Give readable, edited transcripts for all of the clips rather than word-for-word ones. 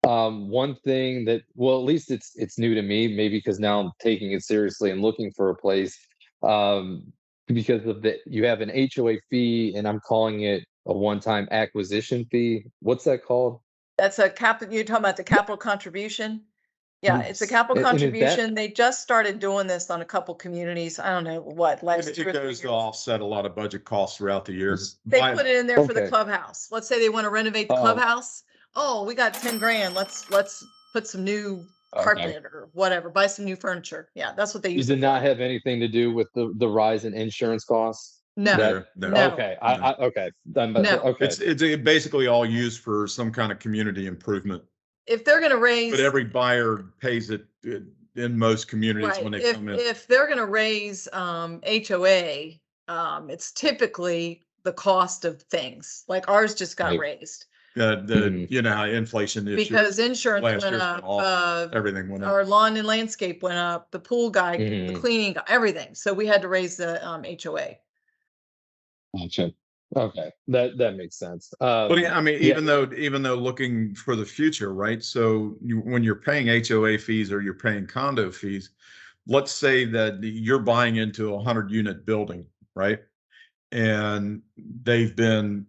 One thing that, well, at least it's new to me, maybe because now I'm taking it seriously and looking for a place. Um, because of the you have an HOA fee, and I'm calling it a one-time acquisition fee. What's that called? That's a capital, you're talking about the capital contribution? Yeah, it's a Yes. capital And is that contribution. They just started doing this on a couple communities. I don't know what, last It 2 or 3 goes to years. offset a lot of budget costs throughout the year. They put it in there for the okay? clubhouse. Let's say they want to renovate the clubhouse. Oh, we got 10 grand. Let's put some new Okay. carpet or whatever, buy some new furniture. Yeah, that's what they You use did it not for. have anything to do with the rise in insurance costs? No, That No, no, okay. no. Okay. no. Okay. It's basically all used for some kind of community improvement, If they're going to raise, but every buyer pays it in most communities right, when they if, come in. if they're going to raise HOA, it's typically the cost of things. Like ours just got Right. raised Mhm. You know, how inflation issue, because insurance last went year's up. went off. Everything went up. Our lawn and landscape went up, the pool guy, the Mhm. cleaning, everything. So we had to raise the HOA. Gotcha. Okay. That makes sense. But yeah, I mean, Yeah. even though looking for the future, right? So when you're paying HOA fees or you're paying condo fees, let's say that you're buying into a 100-unit building, right? And they've been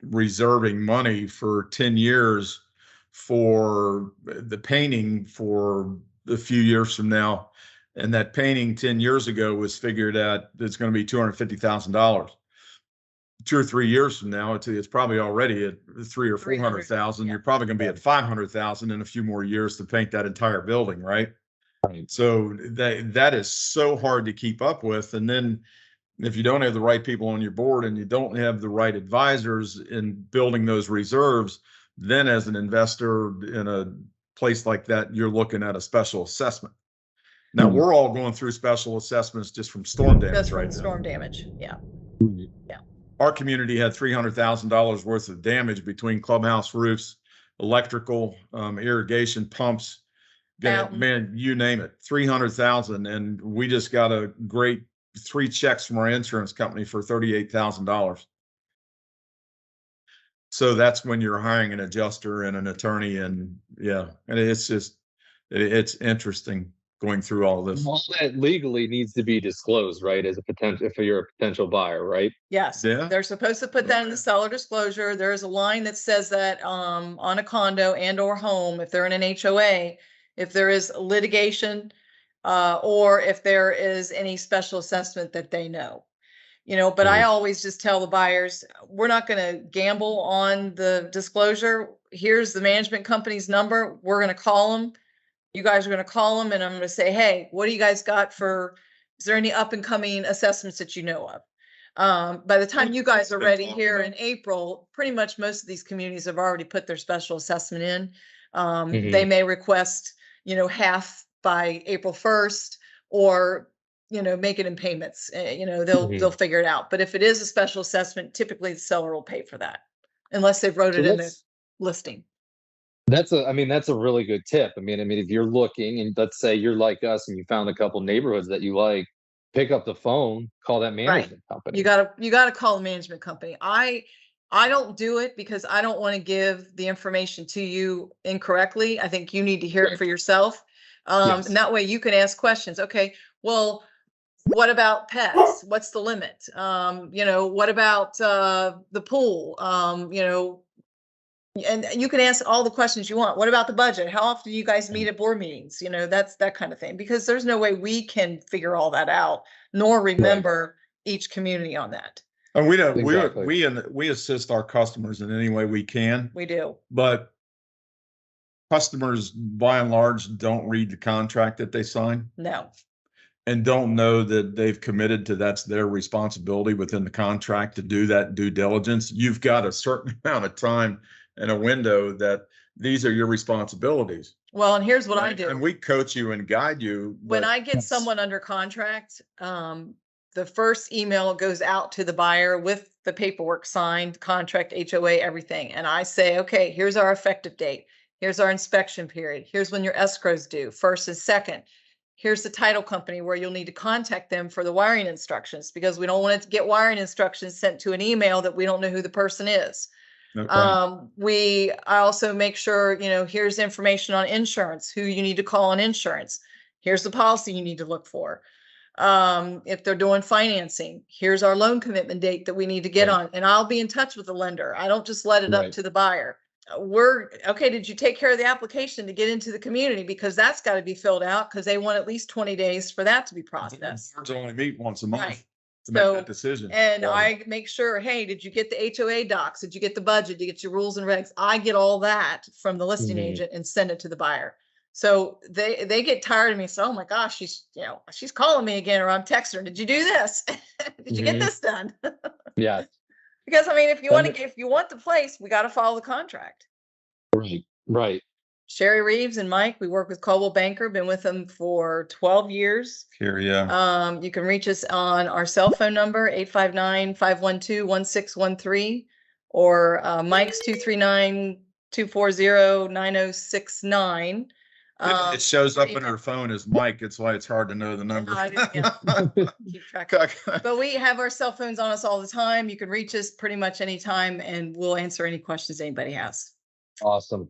reserving money for 10 years for the painting for a few years from now. And that painting 10 years ago was figured at it's going to be $250,000. 2 or 3 years from now, it's probably already at 300 or 400,000. yeah. You're probably going to be at 500,000 in a few more years to paint that entire building, right? Right. So that is so hard to keep up with. And then if you don't have the right people on your board and you don't have the right advisors in building those reserves, then as an investor in a place like that, you're looking at a special assessment. Now we're all going through special assessments just from storm damage Just from right now. storm damage. Yeah. Our community had $300,000 worth of damage between clubhouse roofs, electrical, irrigation pumps. Man, you name it, 300,000, and we just got a great 3 checks from our insurance company for $38,000. So that's when you're hiring an adjuster and an attorney, and yeah, and it's interesting going through all this. All that legally needs to be disclosed, right? As a potential, if you're a potential buyer, right? Yes, Yeah. they're supposed to put that in the seller disclosure. There's a line that says that on a condo and or home, if they're in an HOA, if there is litigation or if there is any special assessment that they know. But I always just tell the buyers, we're not going to gamble on the disclosure. Here's the management company's number. We're going to call them. You guys are going to call them, and I'm going to say, hey, what do you guys got is there any up and coming assessments that you know of? By the time you guys are ready here in April, pretty much most of these communities have already put their special assessment in. They may request, half by April 1st, or, make it in payments. They'll figure it out. But if it is a special assessment, typically the seller will pay for that unless they've wrote it in the listing. That's a really good tip. I mean, if you're looking, and let's say you're like us and you found a couple neighborhoods that you like, pick up the phone, call that management company. You gotta call the management company. I don't do it because I don't want to give the information to you incorrectly. I think you need to hear it for yourself. Yes. And that way you can ask questions. Okay, well, what about pets? What's the limit? What about the pool? And you can ask all the questions you want. What about the budget? How often do you guys meet at board meetings? That's that kind of thing, because there's no way we can figure all that out, nor remember each community on that. And we don't, Exactly. we assist our customers in any way we can, We do. but customers by and large don't read the contract that they sign No. and don't know that they've committed to that's their responsibility within the contract to do that due diligence. You've got a certain amount of time and a window that these are your responsibilities. Well, and here's what I do. And we coach you and guide you. When I get someone under contract, the first email goes out to the buyer with the paperwork signed, contract, HOA, everything. And I say, okay, here's our effective date. Here's our inspection period. Here's when your escrow's due, 1st and 2nd. Here's the title company where you'll need to contact them for the wiring instructions, because we don't want it to get wiring instructions sent to an email that we don't know who the person is. Okay. I also make sure, here's information on insurance, who you need to call on insurance. Here's the policy you need to look for. If they're doing financing, here's our loan commitment date that we need to get Right. on, and I'll be in touch with the lender. I don't just let it up Right. to the buyer. Okay, did you take care of the application to get into the community? Because that's got to be filled out, because they want at least 20 days for that to be processed. Boards only meet once a month Right. to make So, that decision. and Right. I make sure, hey, did you get the HOA docs? Did you get the budget? Did you get your rules and regs? I get all that from the listing Mhm. agent and send it to the buyer. So they get tired of me. So, oh my gosh, she's calling me again, or I'm texting her. Did you do this? Did you get Mhm. this done? Yeah. Because I mean, if you And want the place, we got to follow the contract. right. Right. Sherry Reeves and Mike, we work with Coldwell Banker, been with them for 12 years. Here, yeah. You can reach us on our cell phone number, 859-512-1613, or Mike's 239-240-9069. It shows or up in her phone as Mike. It's why it's hard to know the number. I didn't keep track of it. But we have our cell phones on us all the time. You can reach us pretty much anytime, and we'll answer any questions anybody has. Awesome.